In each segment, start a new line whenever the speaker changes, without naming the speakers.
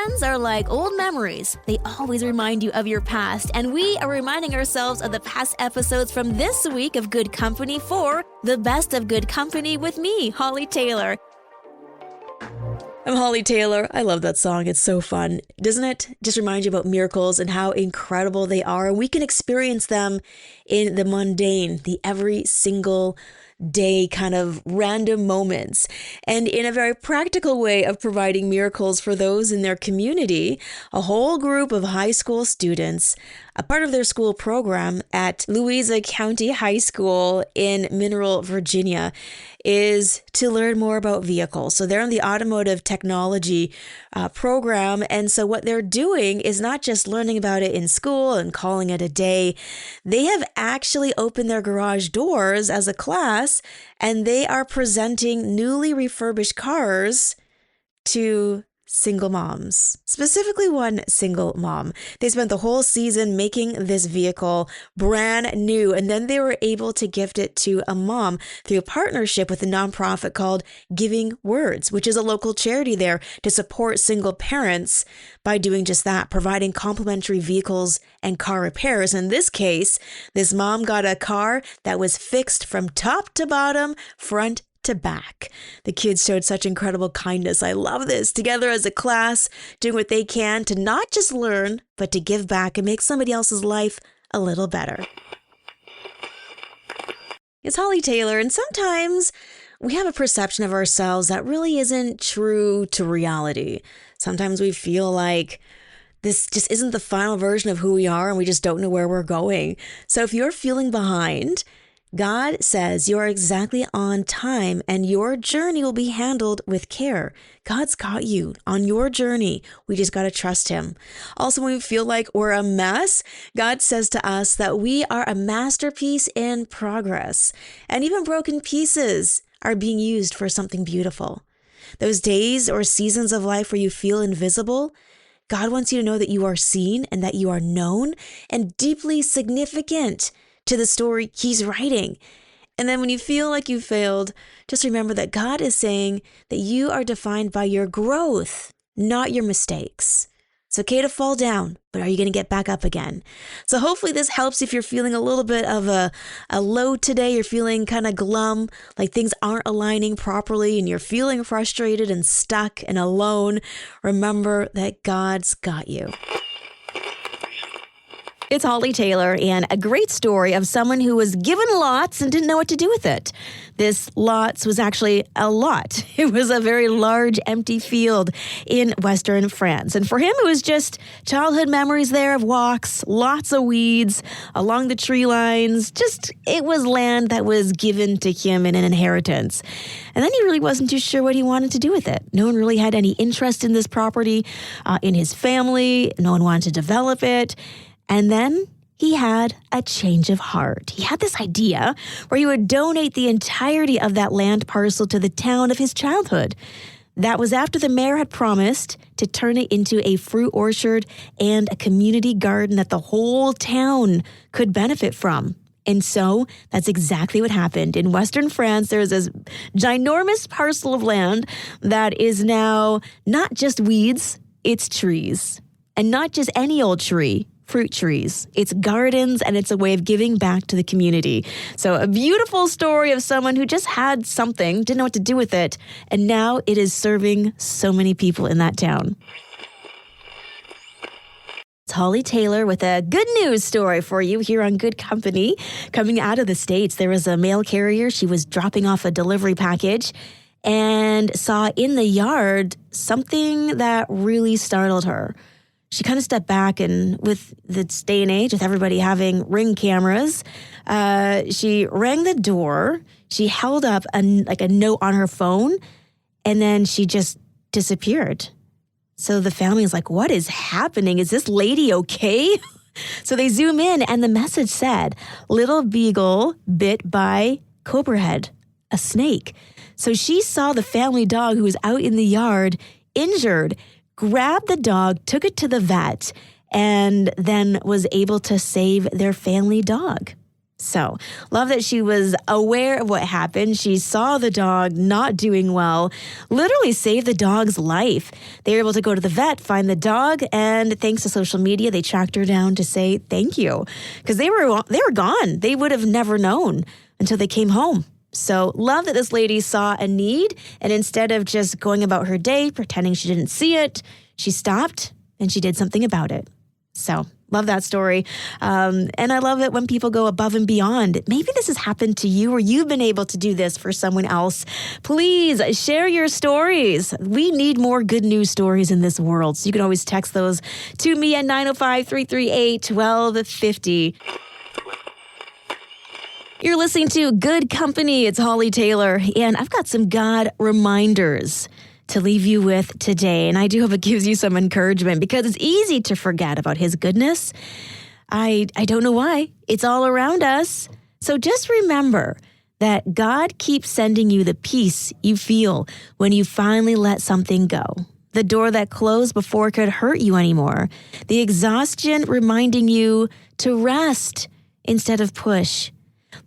Friends are like old memories. They always remind you of your past, and we are reminding ourselves of the past episodes from this week of Good Company for the best of Good Company with me, Hollie Taylor. I'm Hollie Taylor. I love that song. It's so fun. Doesn't it just remind you about miracles and how incredible they are? And we can experience them in the mundane, the every single day kind of random moments, and in a very practical way of providing miracles for those in their community. A whole group of high school students, a part of their school program at Louisa County High School in Mineral, Virginia, is to learn more about vehicles. So they're in the automotive technology program. And so what they're doing is not just learning about it in school and calling it a day. They have actually opened their garage doors as a class, and they are presenting newly refurbished cars to single moms, specifically one single mom. They spent the whole season making this vehicle brand new, and then they were able to gift it to a mom through a partnership with a nonprofit called Giving Words, which is a local charity there to support single parents by doing just that, providing complimentary vehicles and car repairs. In this case, this mom got a car that was fixed from top to bottom, front to back. The kids showed such incredible kindness. I love this. Together as a class, doing what they can to not just learn, but to give back and make somebody else's life a little better. It's Hollie Taylor, and sometimes we have a perception of ourselves that really isn't true to reality. Sometimes we feel like this just isn't the final version of who we are, and we just don't know where we're going. So if you're feeling behind, God says you're exactly on time and your journey will be handled with care. God's got you on your journey. We just got to trust him. Also, when we feel like we're a mess, God says to us that we are a masterpiece in progress, and even broken pieces are being used for something beautiful. Those days or seasons of life where you feel invisible, God wants you to know that you are seen and that you are known and deeply significant to the story he's writing. And then when you feel like you failed, just remember that God is saying that you are defined by your growth, not your mistakes. It's okay to fall down, but are you going to get back up again? So hopefully this helps if you're feeling a little bit of a low today. You're feeling kind of glum, like things aren't aligning properly, and you're feeling frustrated and stuck and alone. Remember that God's got you. It's Hollie Taylor, and a great story of someone who was given lots and didn't know what to do with it. This lots was actually a lot. It was a very large, empty field in Western France. And for him, it was just childhood memories there of walks, lots of weeds along the tree lines. It was land that was given to him in an inheritance. And then he really wasn't too sure what he wanted to do with it. No one really had any interest in this property in his family. No one wanted to develop it. And then he had a change of heart. He had this idea where he would donate the entirety of that land parcel to the town of his childhood. That was after the mayor had promised to turn it into a fruit orchard and a community garden that the whole town could benefit from. And so that's exactly what happened. In Western France, there's this ginormous parcel of land that is now not just weeds, it's trees. And not just any old tree. Fruit trees. It's gardens, and it's a way of giving back to the community. So a beautiful story of someone who just had something, didn't know what to do with it, and now it is serving so many people in that town. It's Hollie Taylor with a good news story for you here on Good Company. Coming out of the States, there was a mail carrier. She was dropping off a delivery package and saw in the yard something that really startled her. She kind of stepped back, and with this day and age, with everybody having Ring cameras, she rang the door. She held up a note on her phone, and then she just disappeared. So the family is like, what is happening? Is this lady okay? So they zoom in, and the message said, "Little beagle bit by cobra-head, a snake." So she saw the family dog who was out in the yard injured, grabbed the dog, took it to the vet, and then was able to save their family dog. So, love that she was aware of what happened. She saw the dog not doing well, literally saved the dog's life. They were able to go to the vet, find the dog, and thanks to social media, they tracked her down to say thank you. Because they were gone. They would have never known until they came home. So, love that this lady saw a need, and instead of just going about her day, pretending she didn't see it, she stopped and she did something about it. So, love that story. And I love it when people go above and beyond. Maybe this has happened to you or you've been able to do this for someone else. Please share your stories. We need more good news stories in this world. So you can always text those to me at 905-338-1250. You're listening to Good Company. It's Hollie Taylor, and I've got some God reminders to leave you with today. And I do hope it gives you some encouragement because it's easy to forget about his goodness. I don't know why. It's all around us. So just remember that God keeps sending you the peace you feel when you finally let something go. The door that closed before it could hurt you anymore. The exhaustion reminding you to rest instead of push.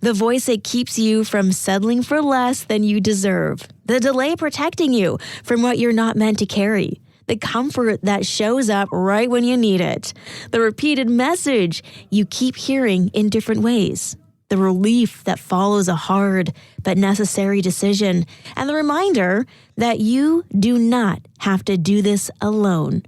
The voice that keeps you from settling for less than you deserve. The delay protecting you from what you're not meant to carry. The comfort that shows up right when you need it. The repeated message you keep hearing in different ways. The relief that follows a hard but necessary decision. And the reminder that you do not have to do this alone.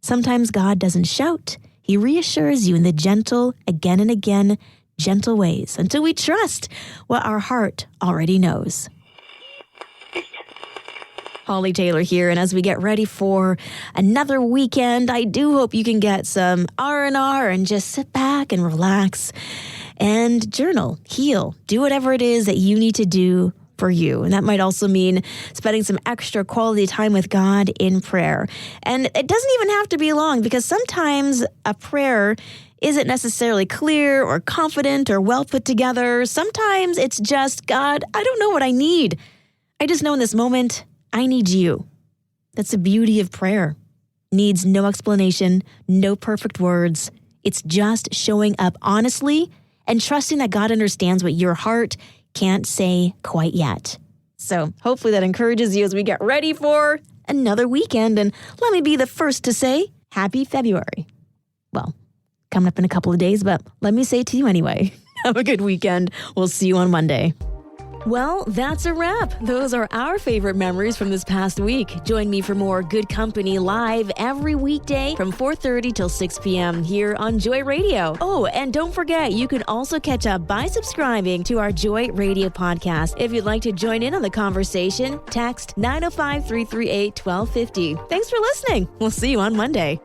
Sometimes God doesn't shout. He reassures you in the gentle, again and again, gentle ways until we trust what our heart already knows. Hollie Taylor here, and as we get ready for another weekend, I do hope you can get some R&R and just sit back and relax and journal, heal, do whatever it is that you need to do for you. And that might also mean spending some extra quality time with God in prayer. And it doesn't even have to be long because sometimes a prayer isn't necessarily clear or confident or well put together. Sometimes it's just, God, I don't know what I need. I just know in this moment, I need you. That's the beauty of prayer. Needs no explanation, no perfect words. It's just showing up honestly and trusting that God understands what your heart can't say quite yet. So hopefully that encourages you as we get ready for another weekend. And let me be the first to say, Happy February. Well, coming up in a couple of days, but let me say it to you anyway. Have a good weekend. We'll see you on Monday. Well, that's a wrap. Those are our favorite memories from this past week. Join me for more Good Company live every weekday from 4:30 till 6 p.m. here on Joy Radio. Oh, and don't forget, you can also catch up by subscribing to our Joy Radio podcast. If you'd like to join in on the conversation, text 905-338-1250. Thanks for listening. We'll see you on Monday.